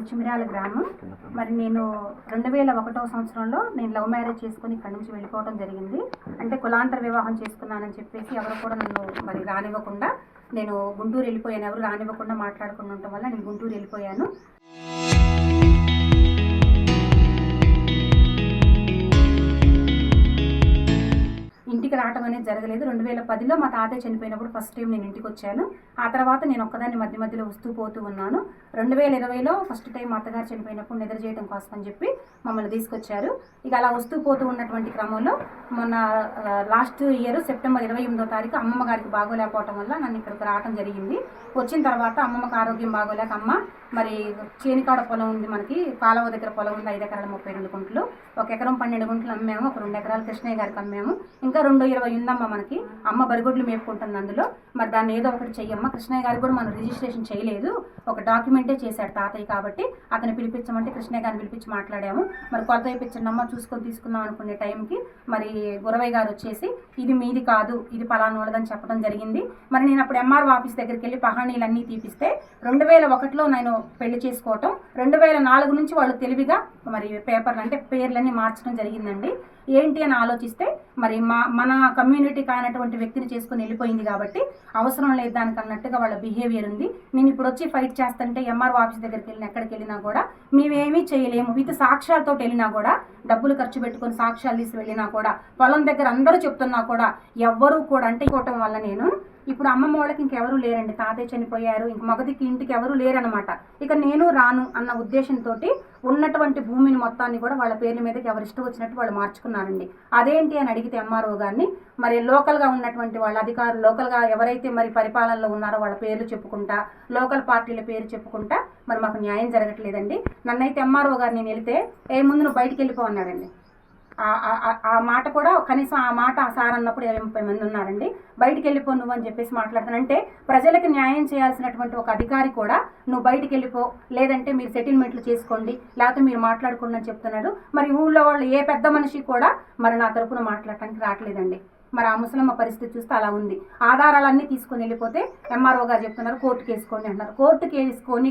చిమిరాల గ్రామం. మరి నేను 2001వ సంవత్సరంలో నేను లవ్ మ్యారేజ్ చేసుకుని ఇక్కడి నుంచి వెళ్ళిపోవడం జరిగింది. అంటే కులాంతర వివాహం చేసుకున్నానని చెప్పేసి ఎవరు కూడా నన్ను మరి రానివ్వకుండా నేను గుంటూరు వెళ్ళిపోయాను. ఎవరు రానివ్వకుండా మాట్లాడుకుని ఉండటం వల్ల నేను గుంటూరు వెళ్ళిపోయాను. ఇంటికి రావడం అనేది జరగలేదు. 2010లో మా తాతయ్య చనిపోయినప్పుడు ఫస్ట్ టైం నేను ఇంటికి వచ్చాను. ఆ తర్వాత నేను ఒక్కదాన్ని మధ్య మధ్యలో వస్తూ పోతూ ఉన్నాను. 2020లో ఫస్ట్ టైం మా అత్తగారు చనిపోయినప్పుడు నిద్ర చేయడం కోసం అని చెప్పి మమ్మల్ని తీసుకొచ్చారు. ఇక అలా వస్తూ పోతూ ఉన్నటువంటి క్రమంలో మొన్న లాస్ట్ ఇయర్ సెప్టెంబర్ 28వ తారీఖు అమ్మమ్మ గారికి బాగోలేకపోవటం వల్ల నన్ను ఇక్కడికి రావడం జరిగింది. వచ్చిన తర్వాత అమ్మమ్మకి ఆరోగ్యం బాగోలేక అమ్మ మరి చేనికాడ పొలం ఉంది, మనకి కాలువ దగ్గర పొలం ఉంది, 5 ఎకరాల 32 గుంటలు, 1 ఎకరం 12 గుంటలు అమ్మాము, ఒక 2 ఎకరాలు కృష్ణయ్య గారికి అమ్మాము, ఇంకా 220 ఉందమ్మ మనకి. అమ్మ బరిగొడ్లు మేపుకుంటుంది అందులో. మరి దాన్ని ఏదో ఒకటి చెయ్యమ్మ. కృష్ణయ్య గారికి కూడా మనం రిజిస్ట్రేషన్ చేయలేదు, ఒక డాక్యుమెంటే చేశాడు తాతయ్య కాబట్టి అతను పిలిపించమంటే కృష్ణయ్య గారిని పిలిపించి మాట్లాడాము. మరి కొలత వేయించండి అమ్మ చూసుకొని తీసుకుందాం అనుకునే టైంకి మరి గురవయ్య గారు వచ్చేసి ఇది మీది కాదు, ఇది పలానా వాళ్ళదని చెప్పడం జరిగింది. మరి నేను అప్పుడు ఎంఆర్ఓ ఆఫీస్ దగ్గరికి వెళ్ళి పహానీలన్నీ తీపిస్తే 2001లో నేను పెళ్లి చేసుకోవటం, 2004 నుంచి వాళ్ళు తెలివిగా మరి పేపర్లు అంటే పేర్లన్నీ మార్చడం జరిగిందండి. ఏంటి అని ఆలోచిస్తే మరి మన కమ్యూనిటీ కానటువంటి వ్యక్తిని చేసుకుని వెళ్ళిపోయింది కాబట్టి అవసరం లేదు దానికి అన్నట్టుగా వాళ్ళ బిహేవియర్ ఉంది. నేను ఇప్పుడు వచ్చి ఫైట్ చేస్తుంటే ఎంఆర్ఓ ఆఫీస్ దగ్గరికి వెళ్ళిన ఎక్కడికి వెళ్ళినా కూడా మేమేమీ చేయలేము, విత్ సాక్ష్యాలతో వెళ్ళినా కూడా, డబ్బులు ఖర్చు పెట్టుకొని సాక్ష్యాలు తీసి వెళ్ళినా కూడా, పొలం దగ్గర అందరూ చెప్తున్నా కూడా ఎవ్వరూ కూడా అంటే ఇవ్వటం వల్ల నేను ఇప్పుడు అమ్మమ్మ వాళ్ళకి ఇంకెవరూ లేరండి. తాతయ్య చనిపోయారు, ఇంక మగదికి ఇంటికి ఎవరూ లేరనమాట. ఇక నేను రాను అన్న ఉద్దేశంతో ఉన్నటువంటి భూమిని మొత్తాన్ని కూడా వాళ్ళ పేర్ల మీదకి ఎవరు ఇష్టం వచ్చినట్టు వాళ్ళు మార్చుకున్నారండి. అదేంటి అని అడిగితే ఎంఆర్ఓ గారిని మరి లోకల్గా ఉన్నటువంటి వాళ్ళ అధికారులు, లోకల్గా ఎవరైతే మరి పరిపాలనలో ఉన్నారో వాళ్ళ పేర్లు చెప్పుకుంటా, లోకల్ పార్టీల పేరు చెప్పుకుంటా మరి మాకు న్యాయం జరగట్లేదండి. నన్నైతే ఎంఆర్ఓ గారు నేను వెళితే ముందు నువ్వు బయటికి వెళ్ళిపో అన్నాడండి. ఆ మాట కూడా కనీసం ఆ మాట సార్ అన్నప్పుడు 20-30 మంది ఉన్నారండి. బయటికి వెళ్ళిపో నువ్వు అని చెప్పేసి మాట్లాడుతానంటే ప్రజలకు న్యాయం చేయాల్సినటువంటి ఒక అధికారి కూడా నువ్వు బయటికి వెళ్ళిపో, లేదంటే మీరు సెటిల్మెంట్లు చేసుకోండి, లేకపోతే మీరు మాట్లాడుకోండి అని చెప్తున్నాడు. మరి ఊళ్ళో వాళ్ళు ఏ పెద్ద మనిషి కూడా మరి నా తరపున మాట్లాడటానికి రావట్లేదండి. మరి ఆ ముసలమ్మ పరిస్థితి చూస్తే అలా ఉంది. ఆధారాలన్నీ తీసుకొని వెళ్ళిపోతే ఎంఆర్ఓ గారు చెప్తున్నారు కోర్టుకి వేసుకోండి అంటున్నారు. కోర్టుకి వేసుకొని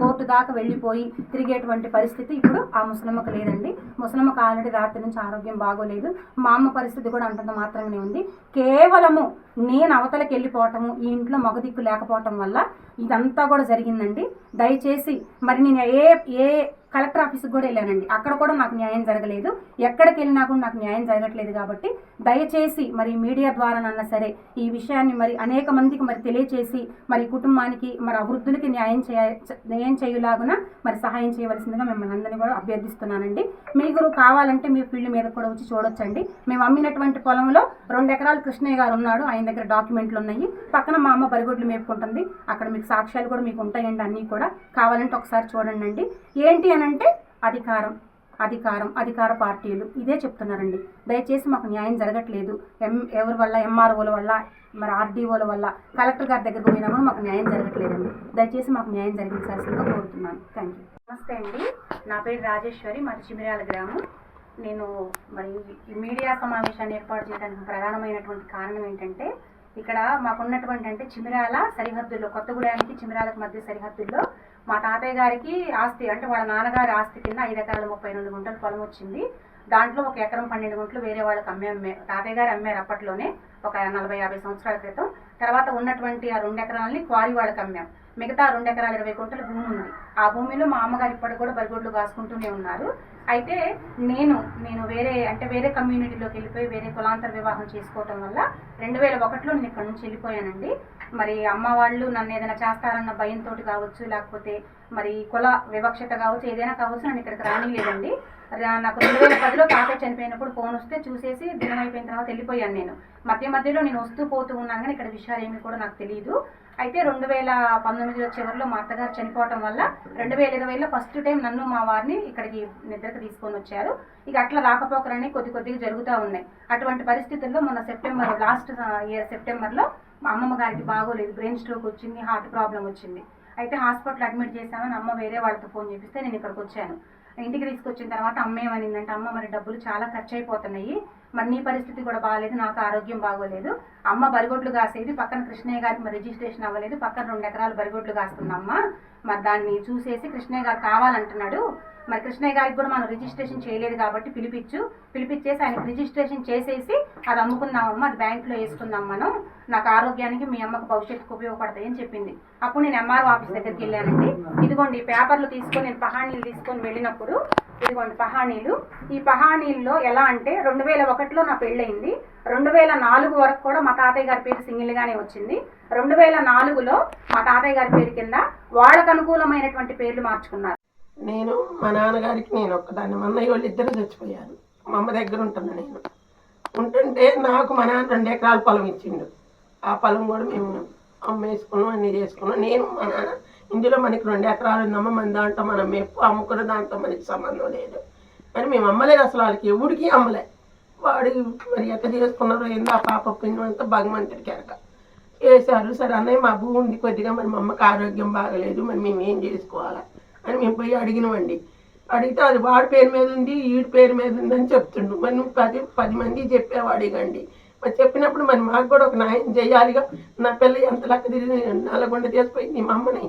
కోర్టు దాకా వెళ్ళిపోయి తిరిగేటువంటి పరిస్థితి ఇప్పుడు ఆ ముసలమ్మకు లేదండి. ముసలమ్మకు ఆల్రెడీ రాత్రి నుంచి ఆరోగ్యం బాగోలేదు. మా అమ్మ పరిస్థితి కూడా అంతంత మాత్రమే ఉంది. కేవలము నేను అవతలకి వెళ్ళిపోవటము, ఈ ఇంట్లో మగదిక్కు లేకపోవటం వల్ల ఇదంతా కూడా జరిగిందండి. దయచేసి మరి నేను ఏ కలెక్టర్ ఆఫీస్కి కూడా వెళ్ళానండి, అక్కడ కూడా నాకు న్యాయం జరగలేదు. ఎక్కడికి వెళ్ళినా కూడా నాకు న్యాయం జరగట్లేదు. కాబట్టి దయచేసి మరి మీడియా ద్వారానన్నా సరే ఈ విషయాన్ని మరి అనేక మందికి మరి తెలియచేసి మరి కుటుంబానికి మరి అభివృద్ధులకి న్యాయం చేయలాగున మరి సహాయం చేయవలసిందిగా మిమ్మల్ని అందరినీ కూడా అభ్యర్థిస్తున్నానండి. మీకు కావాలంటే మీ ఫీల్డ్ మీద కూడా వచ్చి చూడొచ్చండి. మేము అమ్మినటువంటి పొలంలో 2 ఎకరాలు కృష్ణయ్య గారు ఉన్నాడు, ఆయన దగ్గర డాక్యుమెంట్లు ఉన్నాయి. పక్కన మా అమ్మ బరిగొడ్లు మేపుకుంటుంది, అక్కడ మీకు సాక్ష్యాలు కూడా మీకు ఉంటాయండి. అన్నీ కూడా కావాలంటే ఒకసారి చూడండి అండి. ఏంటి అని అంటే అధికార పార్టీలు ఇదే చెప్తున్నారండి. దయచేసి మాకు న్యాయం జరగట్లేదు. ఎవరి వల్ల, ఎంఆర్ఓల వల్ల, మరి ఆర్డీఓల వల్ల, కలెక్టర్ గారి దగ్గరకు పోయినా కూడా మాకు న్యాయం జరగట్లేదండి. దయచేసి మాకు న్యాయం జరిగించాల్సిందిగా కోరుతున్నాను. Thank you. నమస్తే అండి, నా పేరు రాజేశ్వరి, మాది చిమిరాల గ్రామం. నేను మరి ఈ మీడియా సమావేశాన్ని ఏర్పాటు చేయడానికి ప్రధానమైనటువంటి కారణం ఏంటంటే ఇక్కడ మాకున్నటువంటి అంటే చిమిరాల సరిహద్దుల్లో, కొత్తగూడెనికి చిమిరాలకు మధ్య సరిహద్దుల్లో మా తాతయ్య గారికి ఆస్తి అంటే వాళ్ళ నాన్నగారి ఆస్తి కింద 5 ఎకరాల 32 గుంటల పొలం వచ్చింది. దాంట్లో 1 ఎకరం 12 గుంటలు వేరే వాళ్ళకి అమ్మాము. తాతయ్య గారు అమ్మారు అప్పట్లోనే, ఒక 40-50 సంవత్సరాల క్రితం. తర్వాత ఉన్నటువంటి ఆ 2 ఎకరాలని క్వారీ వాళ్ళకి అమ్మాం. మిగతా 2 ఎకరాల 20 గుంటల భూమి ఉంది. ఆ భూమిలో మా అమ్మగారు ఇప్పటికి కూడా బరిగొడ్లు కాసుకుంటూనే ఉన్నారు. అయితే నేను వేరే కమ్యూనిటీలోకి వెళ్ళిపోయి వేరే కులాంతర వివాహం చేసుకోవటం వల్ల 2001లో నేను ఇక్కడ నుంచి వెళ్ళిపోయానండి. మరి అమ్మ వాళ్ళు నన్ను ఏదైనా చేస్తారన్న భయంతో కావచ్చు, లేకపోతే మరి కుల వివక్షత కావచ్చు, ఏదైనా కావచ్చు, నన్ను ఇక్కడికి రానిలేదండి. నాకు 2010లో తాతయ్య చనిపోయినప్పుడు ఫోన్ వస్తే చూసేసి దినం అయిపోయిన తర్వాత వెళ్ళిపోయాను. నేను మధ్యలో నేను వస్తూ పోతూ ఉన్నాను, కానీ ఇక్కడ విషయాలు ఏమీ కూడా నాకు తెలియదు. అయితే 2019లో చివరిలో మా అత్తగారు చనిపోవటం వల్ల 2020లో ఫస్ట్ టైం నన్ను మా వారిని ఇక్కడికి నిద్రకు తీసుకొని వచ్చారు. ఇక అట్లా రాకపోకలన్నీ కొద్దిగా జరుగుతూ ఉన్నాయి. అటువంటి పరిస్థితుల్లో మొన్న లాస్ట్ ఇయర్ సెప్టెంబర్లో మా అమ్మమ్మ గారికి బాగోలేదు, బ్రెయిన్ స్ట్రోక్ వచ్చింది, హార్ట్ ప్రాబ్లం వచ్చింది. అయితే హాస్పిటల్ అడ్మిట్ చేశామని అమ్మ వేరే వాళ్ళతో ఫోన్ చేపిస్తే నేను ఇక్కడికి వచ్చాను. ఇంటికి తీసుకొచ్చిన తర్వాత అమ్మ ఏమనిందంటే, అమ్మ మరి డబ్బులు చాలా ఖర్చు అయిపోతున్నాయి, మరి నీ పరిస్థితి కూడా బాగాలేదు, నాకు ఆరోగ్యం బాగోలేదు, అమ్మ బరిగొడ్లు కాసేది, పక్కన కృష్ణయ్య గారికి మరి రిజిస్ట్రేషన్ అవ్వలేదు, పక్కన 2 ఎకరాలు బరిగొడ్లు కాస్తుందమ్మ, మరి దాన్ని చూసేసి కృష్ణయ్య గారు కావాలంటున్నాడు. మరి కృష్ణయ్య గారికి కూడా మనం రిజిస్ట్రేషన్ చేయలేదు కాబట్టి పిలిపించేసి ఆయనకి రిజిస్ట్రేషన్ చేసేసి అది అమ్ముకుందామమ్మా, అది బ్యాంకులో వేసుకుందాం మనం, నాకు ఆరోగ్యానికి మీ అమ్మకు భవిష్యత్తుకు ఉపయోగపడతాయి అని చెప్పింది. అప్పుడు నేను ఎంఆర్ఓ ఆఫీస్ దగ్గరికి వెళ్ళానండి. ఇదిగోండి ఈ పేపర్లు తీసుకొని నేను పహాణీలు తీసుకొని వెళ్ళినప్పుడు ఇదిగోండి పహాణీలు. ఈ పహాణీల్లో ఎలా అంటే 2001లో నా పెళ్ళయింది, 2004 వరకు కూడా మా తాతయ్య గారి పేరు సింగిల్గానే వచ్చింది. 2004లో మా తాతయ్య గారి పేరు కింద వాళ్ళకు అనుకూలమైనటువంటి పేర్లు మార్చుకున్నారు. నేను మా నాన్నగారికి నేను ఒక్కదాన్ని, మా అన్నయ్య వాళ్ళు ఇద్దరు చచ్చిపోయారు. మా అమ్మ దగ్గర ఉంటున్నా. నేను ఉంటుంటే నాకు మా నాన్న 2 ఎకరాల పొలం ఇచ్చిండు. ఆ పొలం కూడా మేము అమ్మేసుకున్నాం, అన్నీ చేసుకున్నాం. నేను మా నాన్న ఇందులో మనకి 2 ఎకరాలు ఉందమ్మ, మన దాంట్లో మనం మెప్పు అమ్ముకున్న దాంట్లో మనకి సంబంధం లేదు అని మేము అమ్మలేదు. అసలు వాళ్ళకి ఎవడికి అమ్మలే. వాడు మరి ఎట్లా చేసుకున్నారో ఏందో ఆ పాప పుణ్యం అంతా భగవంతుడికి ఎరక చేశారు. సరే అన్నయ్య మా భూమి ఉంది కొద్దిగా, మరి మా అమ్మకి ఆరోగ్యం బాగలేదు, మరి మేము ఏం చేసుకోవాలా అని మేము పోయి అడిగినామండి. అడిగితే అది వాడి పేరు మీద ఉంది, వీడి పేరు మీద ఉందని చెప్తుండు. మరి నువ్వు 10 మంది చెప్పావు అడిగండి. మరి చెప్పినప్పుడు మరి మాకు కూడా ఒక న్యాయం చేయాలిగా. నా పిల్ల ఎంత లెక్క తిరిగి నల్లగొండ తీసుకుపోయింది మా అమ్మని,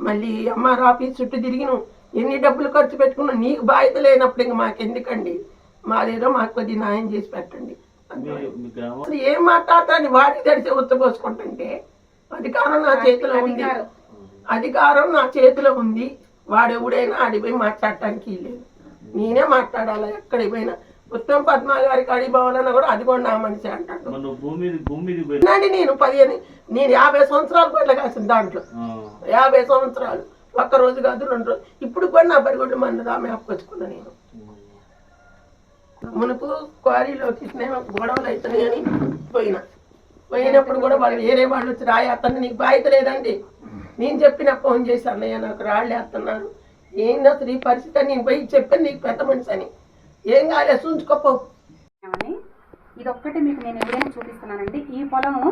మళ్ళీ ఎంఆర్ ఆఫీస్ చుట్టూ తిరిగినాం, ఎన్ని డబ్బులు ఖర్చు పెట్టుకున్నాం. నీకు బాధ్యత లేనప్పుడు ఇంక మాకెందుకండి, మాదేదో మాకు కొద్ది న్యాయం చేసి పెట్టండి. అసలు ఏం మాట్లాడతాను, వాడికి తడిసి ఉత్తపోసుకుంటుంటే అధికారం నా చేతిలో ఉంది, అధికారం నా చేతిలో ఉంది. వాడెవడైనా ఆడిపోయి మాట్లాడటానికి లేదు, నేనే మాట్లాడాలా. ఎక్కడికి పోయినా ఉత్తమ పద్మ గారికి అడిగిపోవాలన్నా కూడా అది కూడా నా మనిషి అంటాడు. నేను 50 సంవత్సరాలు కూడా కాసిన దాంట్లో 50 సంవత్సరాలు, ఒక్క రోజు కాదు 2 రోజులు. ఇప్పుడు కూడా నా బరిగొడ్లు మన రామే ఆపుకొచ్చుకున్నా. నేను మునుపు క్వారీలోకి గొడవలు అవుతున్నాయి అని పోయినప్పుడు కూడా వాళ్ళు వేరే వాళ్ళు వచ్చి రాయేస్తాను, నీకు బాధ్యత లేదండి. నేను చెప్పిన ఫోన్ చేసి అన్నయ్య నాకు రాళ్ళు వేస్తున్నారు, ఏంది అసలు ఈ పరిస్థితి, నేను పోయి చెప్పాను నీకు పెద్ద మనిషి అని, ఏం కాలే చూంచుకోపో. ఇదొక్కటి మీకు నేను ఎవరైనా చూపిస్తున్నానండి. ఈ పొలము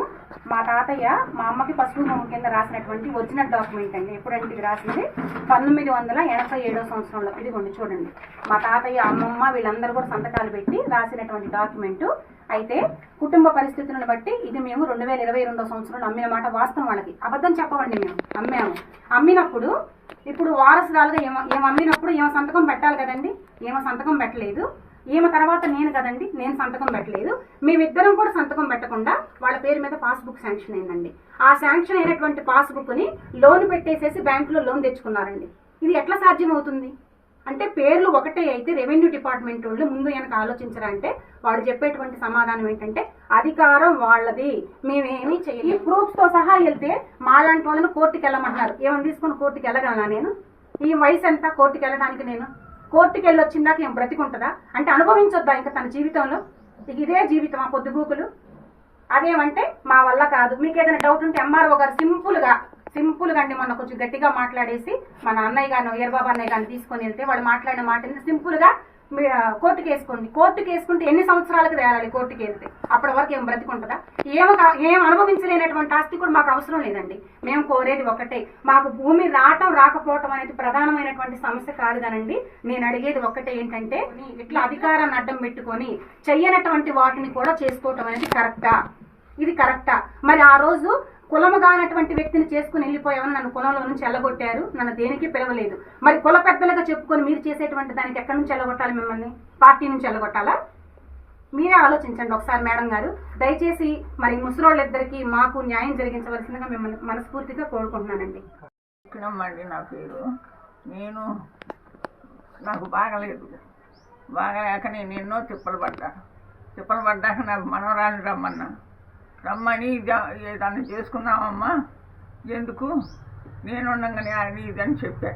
మా తాతయ్య మా అమ్మకి పసుపు బొమ్మ కింద రాసినటువంటి ఒరిజినల్ డాక్యుమెంట్ అండి. ఎప్పుడంటే ఇది రాసింది 1987 సంవత్సరంలో. ఇదిగోండి చూడండి, మా తాతయ్య అమ్మమ్మ వీళ్ళందరూ కూడా సంతకాలు పెట్టి రాసినటువంటి డాక్యుమెంటు. అయితే కుటుంబ పరిస్థితులను బట్టి ఇది మేము 2022 సంవత్సరంలో అమ్మిన మాట వాస్తవం. వాళ్ళకి అబద్ధం చెప్పవండి, మేము అమ్మాము. అమ్మినప్పుడు ఇప్పుడు వారసురాలుగా ఏం అమ్మినప్పుడు ఏమో సంతకం పెట్టాలి కదండి, ఏమో సంతకం పెట్టలేదు. ఈమె తర్వాత నేను కదండి, నేను సంతకం పెట్టలేదు. మేమిద్దరం కూడా సంతకం పెట్టకుండా వాళ్ళ పేరు మీద పాస్బుక్ శాంక్షన్ అయిందండి. ఆ శాంక్షన్ అయినటువంటి పాస్బుక్ని లోన్ పెట్టేసేసి బ్యాంకులో లోన్ తెచ్చుకున్నారండి. ఇది ఎట్లా సాధ్యం అవుతుంది అంటే, పేర్లు ఒకటే అయితే రెవెన్యూ డిపార్ట్మెంట్ వాళ్ళు ముందు వెనక ఆలోచించరంటే వాడు చెప్పేటువంటి సమాధానం ఏంటంటే అధికారం వాళ్ళది, మేమేమీ చెయ్యాలి. ఈ ప్రూఫ్స్ తో సహా వెళ్తే మాలాంటి వాళ్ళని కోర్టుకి వెళ్ళమంటున్నారు. ఏమని తీసుకుని కోర్టుకి వెళ్ళగలనా నేను? ఈ వయసు ఎంత కోర్టుకి వెళ్ళడానికి? నేను కోర్టుకి వెళ్ళి వచ్చిందాక ఏం బ్రతికుంటుందా అంటే అనుభవించొద్దా ఇంకా తన జీవితంలో? ఇదే జీవితం ఆ పొద్దుగూకులు? అదేమంటే మా వల్ల కాదు. మీకు ఏదైనా డౌట్ ఉంటే ఎంఆర్ఓ గారు సింపుల్గా అండి మొన్న కొంచెం గట్టిగా మాట్లాడేసి మన అన్నయ్య గారిని వీరబాబు అన్నయ్య గారిని తీసుకొని వెళ్తే వాడు మాట్లాడిన మాట సింపుల్గా కోర్టుకి వేసుకోండి. కోర్టుకి వేసుకుంటే ఎన్ని సంవత్సరాలకు తేలాలి కోర్టుకి వెళ్తే? అప్పటి వరకు ఏం బ్రతికుంటుందా? ఏం అనుభవించలేనటువంటి ఆస్తి కూడా మాకు అవసరం లేదండి. మేము కోరేది ఒకటే, మాకు భూమి రాకపోవటం అనేది ప్రధానమైనటువంటి సమస్య కాదు కానండి. నేను అడిగేది ఒక్కటే ఏంటంటే, ఇట్లా అధికారాన్ని అడ్డం పెట్టుకొని చెయ్యనటువంటి వాటిని కూడా చేసుకోవటం అనేది కరెక్టా? ఇది కరెక్టా? మరి ఆ రోజు కులము కానటువంటి వ్యక్తిని చేసుకుని వెళ్ళిపోయామని నన్ను కులంలో నుంచి వెళ్ళగొట్టారు, నన్ను దేనికి పిలవలేదు. మరి కుల పెద్దలుగా చెప్పుకొని మీరు చేసేటువంటి దానికి ఎక్కడి నుంచి వెళ్ళగొట్టాలి? మిమ్మల్ని పార్టీ నుంచి వెళ్ళగొట్టాలా? మీరే ఆలోచించండి ఒకసారి మేడం గారు. దయచేసి మరి ముసలోళ్ళిద్దరికి మాకు న్యాయం జరిగించవలసిందిగా మిమ్మల్ని మనస్ఫూర్తిగా కోరుకుంటున్నానండి. నా పేరు నాకు బాగలేక నేను ఎన్నో తిప్పలు పడ్డాక నాకు మనవరాలు రమ్మని ఏదన్నా చేసుకుందామమ్మా, ఎందుకు నేనుండగానే అని ఇదని చెప్తే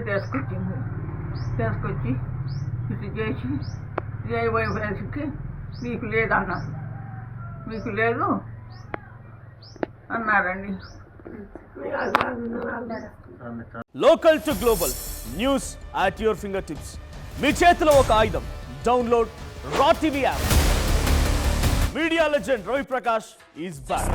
తీసుకొచ్చి ఇటు చేసి వైఫ్కి మీకు లేదన్నారు, మీకు లేదు అన్నారండి. Local to global news at your finger tips. మీ చేతిలో ఒక ఆయుధం. Download raw TV app. Media legend Ravi Prakash is back.